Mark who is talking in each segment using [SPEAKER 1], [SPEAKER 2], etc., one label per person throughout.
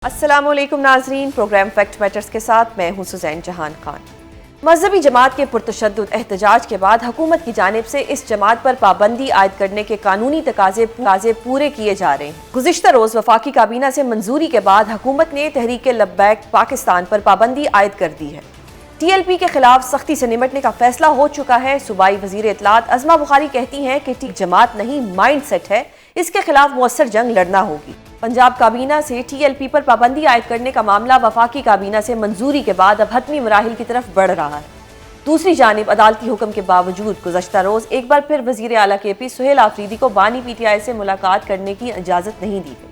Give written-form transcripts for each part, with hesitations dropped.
[SPEAKER 1] अस्सलामुअलैकुम नाजरीन, programme fact matters के साथ मैं हूं सुजैन जहान खान। मजहबी जमात के पुरतशद्दुद एहतजाज के बाद हुकूमत की जानिब से इस जमात पर पाबंदी आयद करने के कानूनी तकाजे पूरे किए जा रहे हैं। गुज़िश्ता रोज़ वफाकी काबीना से मंजूरी के बाद हुकूमत ने तहरीक लब्बैक पाकिस्तान पर पाबंदी आयद कर दी है। TLP के खिलाफ सख्ती से निमटने का फैसला हो चुका है। सूबाई वजीर इत्तलात अज़मा बुखारी कहती हैं कि जमात नहीं माइंड सेट है, इसके खिलाफ मुअस्सर जंग लड़ना होगी। पंजाब काबीना से TLP पर पाबंदी आयद करने का मामला वफाकी काबीना से मंजूरी के बाद अब हतमी मराहिल की तरफ बढ़ रहा है। दूसरी जानिब अदालती हुक्म के बावजूद गुज़श्ता रोज़ एक बार फिर वज़ीर आला KP सुहेल आफरीदी को बानी PTI से मुलाकात करने की इजाज़त नहीं दी गई,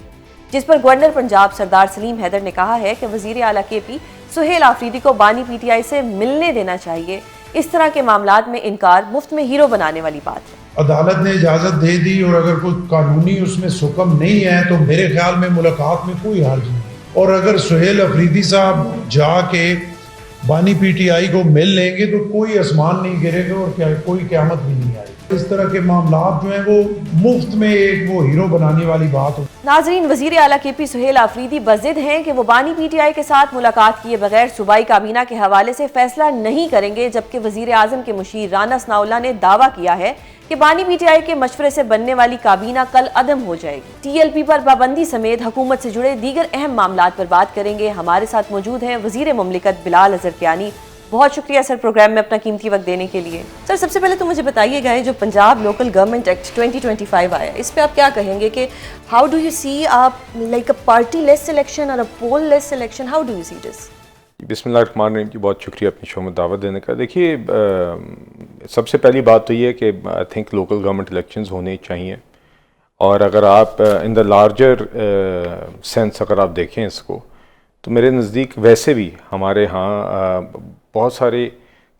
[SPEAKER 1] जिस पर गवर्नर पंजाब सरदार सलीम हैदर ने कहा है कि वज़ीर आला KP सुहेल आफरीदी को बानी PTI से मिलने देना चाहिए। इस तरह के मामलात में इनकार मुफ्त में हीरो बनाने वाली बात है।
[SPEAKER 2] अदालत ने इजाज़त दे दी और अगर कोई कानूनी उसमें हुक्म नहीं है तो मेरे ख्याल में मुलाकात में कोई हर्ज नहीं। और अगर सुहेल अफरीदी साहब जाके बानी PTI को मिल लेंगे तो कोई आसमान नहीं गिरेगा और क्या कोई क़यामत भी नहीं आएगी। इस तरह के मामलात जो हैं वो मुफ्त में एक वो हीरो बनाने वाली बात हो।
[SPEAKER 1] नाजरीन, वज़ीर आला KP सुहेल आफरीदी बज़िद हैं कि वो बानी PTI के साथ मुलाकात किए बगैर सूबाई काबीना के हवाले से फैसला नहीं करेंगे, जबकि वज़ीर आज़म के मुशीर राना सनाउल्लाह ने दावा किया है कि बानी PTI के मशवरे से बनने वाली काबीना कल अदम हो जाएगी। TLP पर पाबंदी समेत हुकूमत से जुड़े दीगर अहम मामलात पर बात करेंगे। हमारे साथ मौजूद हैं वज़ीर मुमलिकत बिलाल अज़हर कियानी। बहुत शुक्रिया सर प्रोग्राम में अपना कीमती वक्त देने के लिए। सर, सबसे पहले तो मुझे बताइएगा जो पंजाब लोकल गवर्नमेंट एक्ट 2025 आया, इस पे आप क्या कहेंगे कि हाउ डू यू सी आप like a party less selection और a poll less selection, how do you see this?
[SPEAKER 3] बिस्मिल्लाहिर्रहमानिर्रहीम जी, बहुत शुक्रिया अपनी शो में दावत देने का। देखिए, सबसे पहली बात तो ये है कि I think local government elections होने चाहिए, और अगर आप इन द लार्जर सेंस अगर आप देखें इसको, तो मेरे नज़दीक वैसे भी हमारे यहाँ बहुत सारे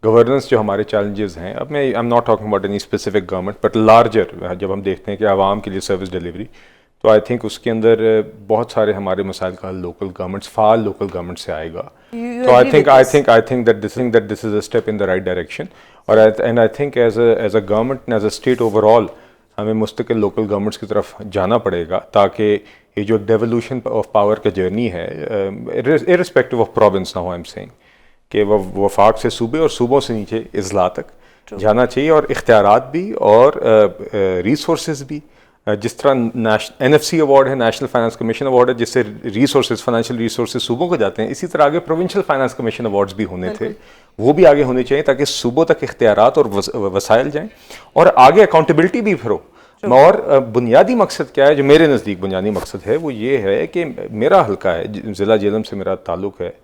[SPEAKER 3] गवर्नेंस जो हमारे चैलेंजेस हैं, अब मैं I am not talking about any specific government but larger, जब हम देखते हैं कि आवाम के लिए सर्विस डिलीवरी, तो आई थिंक उसके अंदर बहुत सारे हमारे मसाइल का लोकल गवर्नमेंट्स, फाल लोकल गवर्नमेंट से आएगा। तो I think that this is a step in the right direction. और and I think as a government, as a state overall, हमें मुस्तकिल लोकल गवर्नमेंट्स की तरफ जाना पड़ेगा, ताकि ये जो डेवोल्यूशन ऑफ पावर का जर्नी है, irrespective of province, now I am saying कि वफाक से सूबे और सूबों से नीचे इजला तक जाना चाहिए, और इख्तियारात भी और रिसोर्सेज भी। जिस तरह NFC अवार्ड है, नेशनल फाइनेंस कमीशन अवार्ड है, जिससे रिसोर्सेज, फाइनेंशियल रिसोर्सेज सूबों को जाते हैं, इसी तरह आगे प्रोविंशियल फाइनेंस कमीशन अवार्ड्स भी होने थे, वो भी आगे होने चाहिए, ताकि सूबों तक इख्तियारात और वसाइल जाएँ और आगे अकाउंटेबिलिटी भी फिर हो। और बुनियादी मकसद क्या है, जो मेरे नज़दीक बुनियादी मकसद है, वो ये है कि मेरा हल्का है, ज़िला जेलम से मेरा ताल्लुक़ है,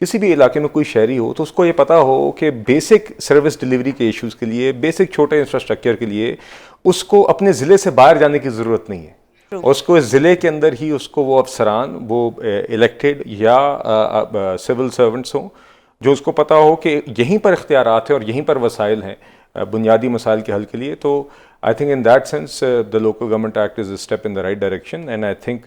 [SPEAKER 3] किसी भी इलाके में कोई शहरी हो तो उसको ये पता हो कि बेसिक सर्विस डिलीवरी के इश्यूज़ के लिए, बेसिक छोटे इंफ्रास्ट्रक्चर के लिए उसको अपने ज़िले से बाहर जाने की ज़रूरत नहीं है। और उसको इस ज़िले के अंदर ही उसको वो अफसरान, वो इलेक्टेड या सिविल सर्वेंट्स हों, जो उसको पता हो कि यहीं पर इख्तियारात है और यहीं पर वसाइल हैं बुनियादी मसाइल के हल के लिए। तो I think in that sense the local government act is a step in the right direction, and I think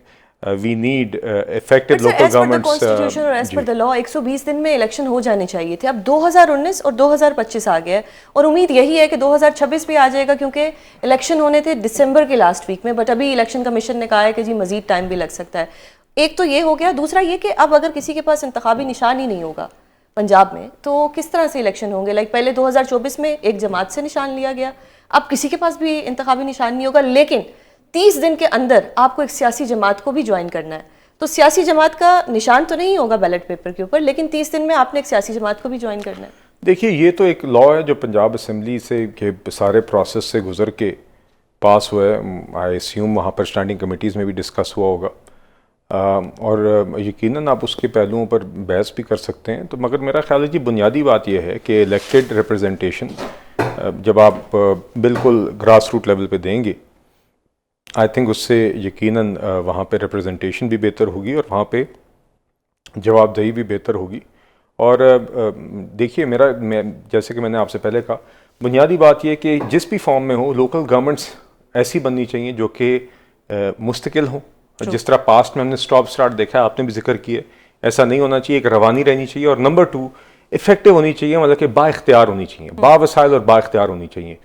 [SPEAKER 3] we need effective local governments.
[SPEAKER 1] Constitution और एज पर द लॉ 120 दिन में इलेक्शन हो जाने चाहिए थे। अब 2019 और 2025 आ गया है, और उम्मीद यही है कि 2026 भी आ जाएगा, क्योंकि इलेक्शन होने थे दिसंबर के लास्ट वीक में, बट अभी इलेक्शन कमीशन ने कहा है कि जी मजीद टाइम भी लग सकता है। एक तो ये हो गया, दूसरा ये कि अब अगर किसी के पास इंतखाबी निशान ही नहीं होगा पंजाब में, तो किस तरह से इलेक्शन होंगे? लाइक पहले 2024 में एक जमात से निशान लिया गया, अब किसी के पास भी इंतखाबी निशान नहीं होगा, लेकिन 30 दिन के अंदर आपको एक सियासी जमात को भी ज्वाइन करना है। तो सियासी जमात का निशान तो नहीं होगा बैलेट पेपर के ऊपर, लेकिन 30 दिन में आपने एक सियासी जमात को भी ज्वाइन करना है।
[SPEAKER 3] देखिए, ये तो एक लॉ है जो पंजाब असम्बली से के सारे प्रोसेस से गुजर के पास हुआ है। आई अस्यूम वहाँ पर स्टैंडिंग कमेटीज़ में भी डिस्कस हुआ होगा, और यकीनन आप उसके पहलुओं पर बहस भी कर सकते हैं। तो मगर मेरा ख्याल है कि बुनियादी बात यह है कि इलेक्टेड रिप्रेजेंटेशन जब आप बिल्कुल ग्रास रूट लेवल पे देंगे, आई थिंक उससे यकीनन वहाँ पे रिप्रेजेंटेशन भी बेहतर होगी और वहाँ पे जवाबदेही भी बेहतर होगी। और देखिए, जैसे कि मैंने आपसे पहले कहा, बुनियादी बात यह कि जिस भी फॉर्म में हो, लोकल गवर्नमेंट्स ऐसी बननी चाहिए जो कि मुस्तकिल हो। जिस तरह पास्ट में हमने स्टॉप स्टार्ट देखा है, आपने भी जिक्र किया, ऐसा नहीं होना चाहिए, एक रवानी रहनी चाहिए। और नंबर 2, इफेक्टिव होनी चाहिए, मतलब कि बाइख्तियार होनी चाहिए, बावसाइल और बाइख्तियार होनी चाहिए।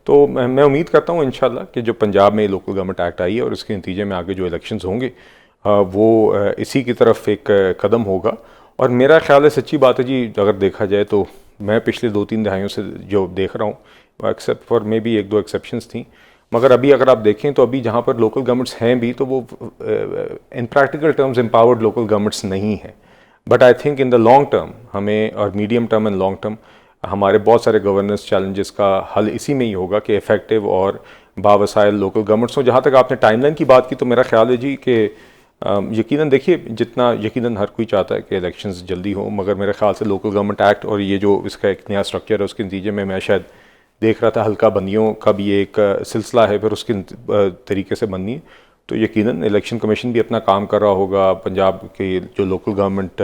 [SPEAKER 3] तो मैं उम्मीद करता हूँ इंशाल्लाह कि जो पंजाब में लोकल गवर्नमेंट एक्ट आई है और उसके नतीजे में आगे जो इलेक्शंस होंगे, वो इसी की तरफ एक कदम होगा। और मेरा ख्याल है, सच्ची बात है जी, अगर देखा जाए तो मैं पिछले 2-3 दहाइयों से जो देख रहा हूँ, except for may be 1-2 exceptions थी, मगर अभी अगर आप देखें तो अभी जहाँ पर लोकल गवर्नमेंट्स हैं भी, तो वो इन practical terms empowered local governments नहीं हैं। But I think in the long term हमें, और medium term and long term, हमारे बहुत सारे गवर्नेंस चैलेंजेस का हल इसी में ही होगा कि इफ़ेक्टिव और बावसाइल लोकल गवर्नमेंट्स हो। जहाँ तक आपने टाइमलाइन की बात की, तो मेरा ख्याल है जी कि यकीनन देखिए, जितना यकीनन हर कोई चाहता है कि इलेक्शंस जल्दी हो, मगर मेरे ख्याल से लोकल गवर्नमेंट एक्ट और ये जो इसका एक नया स्ट्रक्चर है, उसके नतीजे में मैं शायद देख रहा था हल्का बंदियों का भी एक सिलसिला है, फिर उसके तरीके से बननी है। तो यकीनन इलेक्शन कमीशन भी अपना काम कर रहा होगा, पंजाब के जो लोकल गवर्नमेंट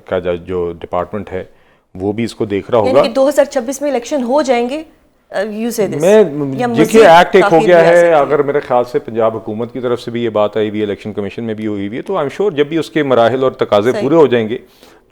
[SPEAKER 3] का जो डिपार्टमेंट है वो भी इसको देख रहा होगा।
[SPEAKER 1] 2026 में इलेक्शन हो जाएंगे, यू से दिस,
[SPEAKER 3] मैं देखिए एक्ट एक हो गया है, अगर मेरे ख्याल से पंजाब हुकूमत की तरफ से भी ये बात आई हुई है, इलेक्शन कमीशन में भी हुई हुई है, तो आई एम श्योर जब भी उसके मराहिल और तकाजे पूरे हो जाएंगे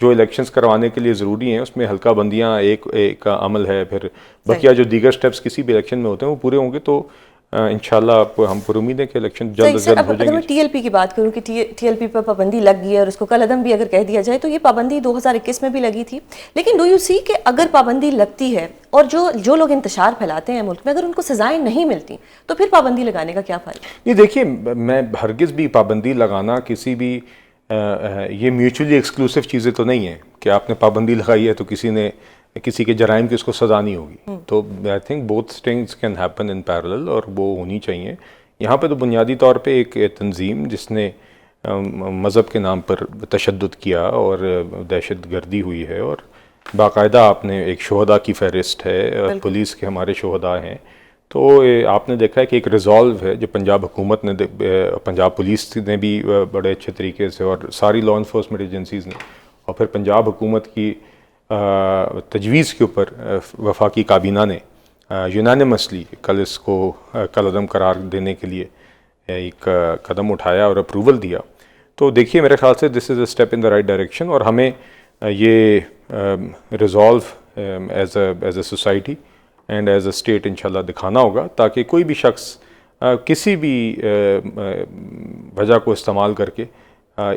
[SPEAKER 3] जो इलेक्शंस करवाने के लिए ज़रूरी हैं, उसमें हल्का बंदियाँ एक अमल है, फिर बकिया जो दीगर स्टेप्स किसी भी इलेक्शन में होते हैं वो पूरे होंगे, तो इंशाल्लाह हम पर उम्मीद है कि इलेक्शन जल्द से जल्द हो जाएंगे।
[SPEAKER 1] अगर मैं टीएलपी की बात करूं कि टीएलपी पर पाबंदी लग गई है और उसको कल अदम भी अगर कह दिया जाए, तो ये पाबंदी 2021 में भी लगी थी, लेकिन डू यू सी कि अगर पाबंदी लगती है और जो लोग इंतशार फैलाते हैं मुल्क में, अगर उनको सजाएं नहीं मिलती तो फिर पाबंदी लगाने का क्या फ़ायदा?
[SPEAKER 3] नहीं देखिए, मैं हरगिज़ भी पाबंदी लगाना किसी भी ये म्यूचुअली एक्सक्लूसिव चीज़ें तो नहीं है कि आपने पाबंदी लगाई है तो किसी के जराइम की उसको सज़ा नहीं होगी। तो I think both things can happen in parallel, और वो होनी चाहिए। यहाँ पे तो बुनियादी तौर पे एक तंजीम जिसने मज़हब के नाम पर तशद्दुद किया और दहशत गर्दी हुई है, और बाकायदा आपने एक शोहदा की फहरिस्त है, पुलिस के हमारे शोहदा हैं, तो आपने देखा है कि एक रिजॉल्व है जो पंजाब हुकूमत ने, पंजाब पुलिस ने भी बड़े अच्छे तरीके से, और सारी लॉ इन्फोर्समेंट एजेंसीज़ ने, और फिर पंजाब हुकूमत की तजवीज़ के ऊपर वफाकी काबीना ने यूनानिमसली कल इसको कल अदम करार देने के लिए एक कदम उठाया और अप्रूवल दिया। तो देखिए, मेरे ख्याल से this is a step in the right direction, और हमें ये resolve as a society and as a state इंशाल्लाह दिखाना होगा, ताकि कोई भी शख्स किसी भी वजह को इस्तेमाल करके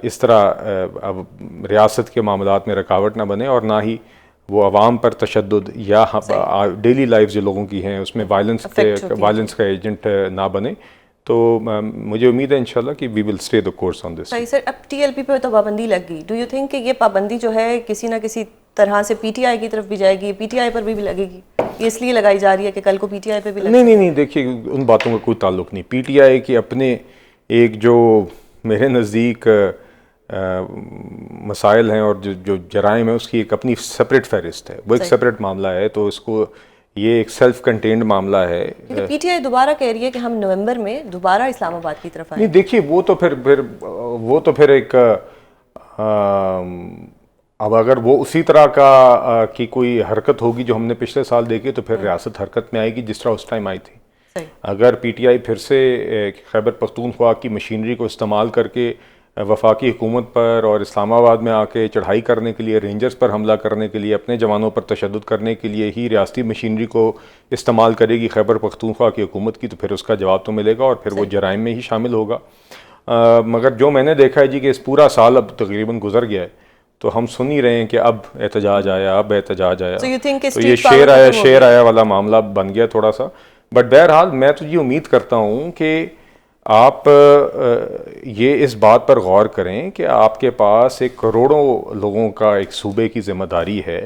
[SPEAKER 3] इस तरह अब रियासत के मामलात में रुकावट ना बने, और ना ही वो अवाम पर तशद्दुद या डेली लाइफ जो लोगों की हैं उसमें वायलेंस का एजेंट ना बने। तो मुझे उम्मीद है इंशाल्लाह कि we will stay the course on this.
[SPEAKER 1] सही सर, अब टीएलपी पे तो पाबंदी लग गई, डू यू थिंक कि ये पाबंदी जो है किसी ना किसी तरह से पीटीआई की तरफ भी जाएगी, पीटीआई पर भी लगेगी? ये इसलिए लगाई जा रही है कि कल को पीटीआई पे भी लगे?
[SPEAKER 3] नहीं, देखिए उन बातों का कोई ताल्लुक नहीं। पीटीआई के अपने एक जो मेरे नज़दीक मसाइल हैं और जो जराइम है उसकी एक अपनी सेपरेट फहरिस्त है, वो एक सेपरेट मामला है, तो इसको ये एक सेल्फ कंटेन्ड मामला है।
[SPEAKER 1] पीटीआई दोबारा कह रही है कि हम नवंबर में दोबारा इस्लामाबाद की तरफ आए।
[SPEAKER 3] नहीं देखिए, वो तो फिर एक अब अगर वो उसी तरह की कोई हरकत होगी जो हमने पिछले साल देखी, तो फिर रियासत हरकत में आएगी जिस तरह उस टाइम आई थी। अगर पीटीआई फिर से खैबर पख्तूनख्वा की मशीनरी को इस्तेमाल करके वफाकी हुकूमत पर और इस्लामाबाद में आके चढ़ाई करने के लिए, रेंजर्स पर हमला करने के लिए, अपने जवानों पर तशद्दुद करने के लिए ही रियासती मशीनरी को इस्तेमाल करेगी खैबर पख्तूनख्वा की हुकूमत की, तो फिर उसका जवाब तो मिलेगा और फिर वो जराइम में ही शामिल होगा। मगर जो मैंने देखा है जी कि इस पूरा साल अब तकरीबन गुजर गया है, तो हम सुन ही रहे हैं कि अब एहतजाज आया, अब एहतजाज आया, तो ये शेर आया वाला मामला बन गया थोड़ा सा। बट बहरहाल मैं तो ये उम्मीद करता हूँ कि आप ये इस बात पर गौर करें कि आपके पास एक करोड़ों लोगों का एक सूबे की जिम्मेदारी है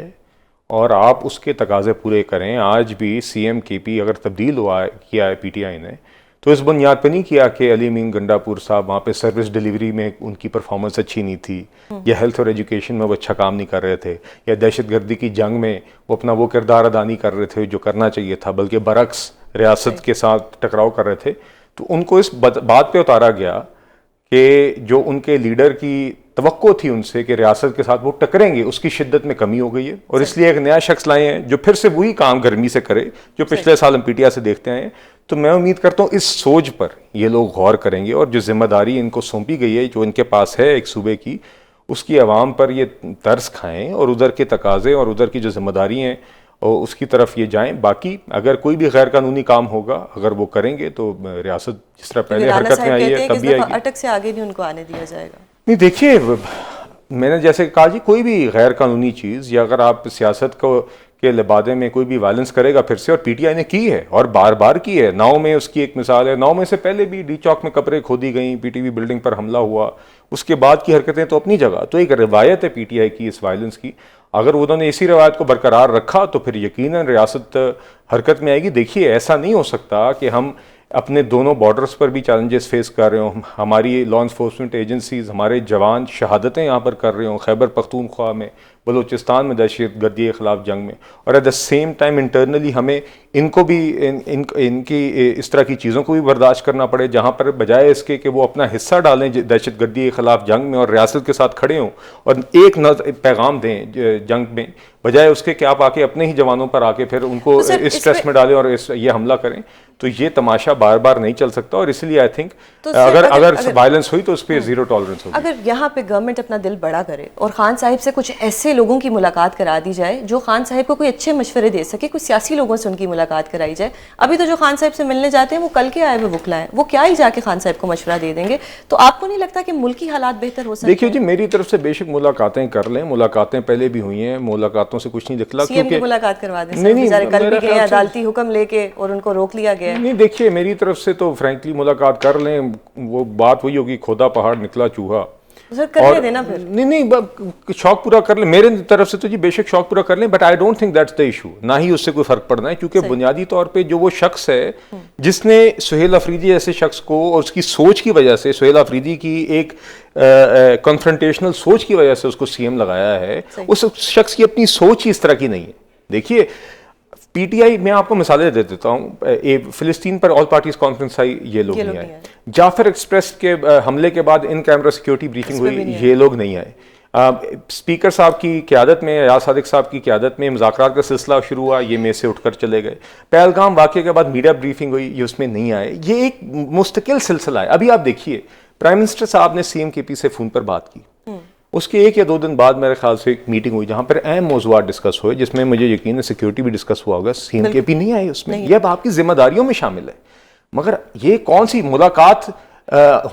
[SPEAKER 3] और आप उसके तकाजे पूरे करें। आज भी सीएम केपी अगर तब्दील किया है पीटीआई ने, तो इस बुनियाद पर नहीं किया कि अली मीन गंडापुर साहब वहाँ पे सर्विस डिलीवरी में उनकी परफॉर्मेंस अच्छी नहीं थी, या हेल्थ और एजुकेशन में वो अच्छा काम नहीं कर रहे थे, या दहशतगर्दी की जंग में वो अपना वो किरदार अदा नहीं कर रहे थे जो करना चाहिए था, बल्कि बरक्स रियासत के साथ टकराव कर रहे थे। तो उनको इस बात पे उतारा गया कि जो उनके लीडर की तवक्को थी उनसे कि रियासत के साथ वो टकरेंगे, उसकी शिद्दत में कमी हो गई है, और इसलिए एक नया शख्स लाए हैं जो फिर से वही काम गर्मी से करे जो पिछले साल हम पीटीआई से देखते आए हैं। तो मैं उम्मीद करता हूँ इस सोच पर ये लोग गौर करेंगे और जो जिम्मेदारी इनको सौंपी गई है, जो इनके पास है एक सूबे की, उसकी आवाम पर ये तर्स खाएं और उधर के तकाजे और उधर की जो जिम्मेदारी हैं और उसकी तरफ ये जाएं। बाकी अगर कोई भी गैर कानूनी काम होगा, अगर वो करेंगे तो रियासत जिस तरह पहले हरकत में आई है तब भी आएगी।
[SPEAKER 1] अटक से आगे नहीं उनको आने दिया जाएगा।
[SPEAKER 3] नहीं, देखिए मैंने जैसे कहा जी, कोई भी गैर कानूनी चीज़, या अगर आप सियासत को के लिबादे में कोई भी वायलेंस करेगा फिर से, और पीटीआई ने की है और बार बार की है। 9 में उसकी एक मिसाल है, 9 में से पहले भी डी चौक में कब्रें खोदी गई, पीटीवी बिल्डिंग पर हमला हुआ, उसके बाद की हरकतें तो अपनी जगह। तो एक रिवायत है पीटीआई की इस वायलेंस की, अगर उन्होंने इसी रवायत को बरकरार रखा तो फिर यकीनन रियासत हरकत में आएगी। देखिए ऐसा नहीं हो सकता कि हम अपने दोनों बॉर्डर्स पर भी चैलेंजेस फेस कर रहे हों, हमारी लॉ इन्फोर्समेंट एजेंसीज, हमारे जवान शहादतें यहाँ पर कर रहे हों, खैबर पख्तूनख्वा में, बलूचिस्तान में दहशत गर्दी के ख़िलाफ़ जंग में, और at the same time internally हमें इनको भी इनकी इस तरह की चीज़ों को भी बर्दाश्त करना पड़े, जहाँ पर बजाय इसके कि वो अपना हिस्सा डालें दहशत गर्दी के ख़िलाफ़ जंग में और रियासत के साथ खड़े हों और एक पैगाम दें जंग में, बजाय उसके कि आप आके अपने ही जवानों पर आके फिर उनको
[SPEAKER 1] तो
[SPEAKER 3] इस स्ट्रेस में डालें और ये हमला करें। तो ये तमाशा बार बार नहीं चल सकता, और इसलिए आई थिंक
[SPEAKER 1] तो
[SPEAKER 3] अगर वायलेंस हुई तो उस पर जीरो टॉलरेंस होगी।
[SPEAKER 1] अगर यहाँ पे गवर्नमेंट अपना दिल बड़ा करे और खान साहिब से कुछ ऐसे लोगों की मुलाकात करा दी जाए जो खान साहिब को कोई अच्छे मशवरे दे सके, कुछ सियासी लोगों से उनकी मुलाकात कराई जाए। अभी तो जो खान साहिब से मिलने जाते हैं वो कल के आए हुए वकला हैं, वो क्या ही जाके खान साहिब को मशवरा दे देंगे। तो आपको नहीं लगता कि मुल्की हालात बेहतर हो सकते?
[SPEAKER 3] देखिए जी, मेरी तरफ से बेशक मुलाकातें कर लें, मुलाकातें पहले भी हुई हैं, मुलाकातों से कुछ नहीं दिखला।
[SPEAKER 1] सीएम की मुलाकात करवा दें,
[SPEAKER 3] नहीं,
[SPEAKER 1] बेचारे कल भी गए अदालती हुक्म लेके और उनको रोक लिया गया।
[SPEAKER 3] नहीं, देखिए मेरी तरफ से तो फ्रैंकली मुलाकात कर लें, वो बात वही होगी, खोदा पहाड़ निकला चूहा।
[SPEAKER 1] कर देना फिर।
[SPEAKER 3] नहीं, शौक पूरा कर ले, मेरे तरफ से तो जी बेशक शौक पूरा कर लें, but I don't think that's the issue. ना ही उससे कोई फर्क पड़ना है, क्योंकि बुनियादी तौर पे जो वो शख्स है जिसने सुहेल अफरीदी जैसे शख्स को, और उसकी सोच की वजह से, सुहेल अफरीदी की एक कॉन्फ्रंटेशनल सोच की वजह से उसको सीएम लगाया है, उस शख्स की अपनी सोच ही इस तरह की नहीं है। देखिए पीटीआई, मैं आपको मिसालें दे देता हूँ, फिलिस्तीन पर ऑल पार्टीज कॉन्फ्रेंस आई, ये लोग नहीं आए। जाफर एक्सप्रेस के हमले के बाद इन कैमरा सिक्योरिटी ब्रीफिंग हुई, ये लोग नहीं आए। स्पीकर साहब की क़यादत में, याद सादिक साहब की क़यादत में मुज़ाकरात का सिलसिला शुरू हुआ, ये में से उठकर चले गए। पहलगाम वाक़े के बाद मीडिया ब्रीफिंग हुई, ये उसमें नहीं आए। ये एक मुस्तकिल सिलसिला है। अभी आप देखिए, प्राइम मिनिस्टर साहब ने सीएम केपी से फ़ोन पर बात की, उसके 1 या 2 दिन बाद मेरे ख्याल से एक मीटिंग हुई जहां पर अहम मौज़ूआत डिस्कस हुए, जिसमें मुझे यकीन है सिक्योरिटी भी डिस्कस हुआ होगा। सीएम केपी नहीं आए उसमें, यह अब आपकी जिम्मेदारियों में शामिल है। मगर ये कौन सी मुलाकात,